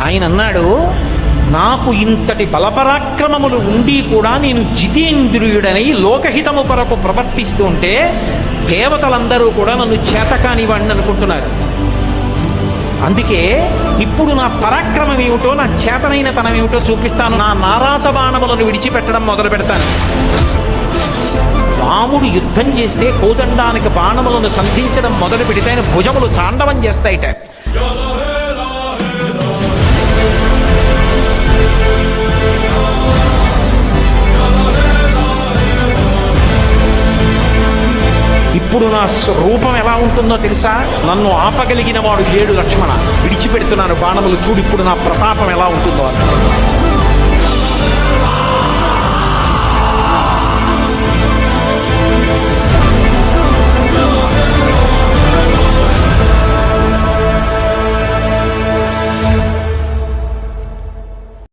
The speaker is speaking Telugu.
ఆయన అన్నాడు, నాకు ఇంతటి బలపరాక్రమములు ఉండి కూడా నేను జితేంద్రియుడనై లోకహితము కొరకు ప్రవర్తిస్తూ ఉంటే దేవతలందరూ కూడా నన్ను చేతకానివాడిని అనుకుంటున్నారు. అందుకే ఇప్పుడు నా పరాక్రమం ఏమిటో, నా చేతనైన తనం ఏమిటో చూపిస్తాను. నా నారాచ బాణములను విడిచిపెట్టడం మొదలు పెడతాను. రాముడు యుద్ధం చేస్తే కోదండానికి బాణములను సంధించడం మొదలు పెడితే ఆయన భుజములు తాండవం చేస్తాయిట. ఇప్పుడు నా రూపం ఎలా ఉంటుందో తెలుసా? నన్ను ఆపగలిగిన వాడు లేడు లక్ష్మణ, విడిచిపెడుతున్నాను బాణములు, చూడు ఇప్పుడు నా ప్రతాపం ఎలా ఉంటుందో అన్నాడు.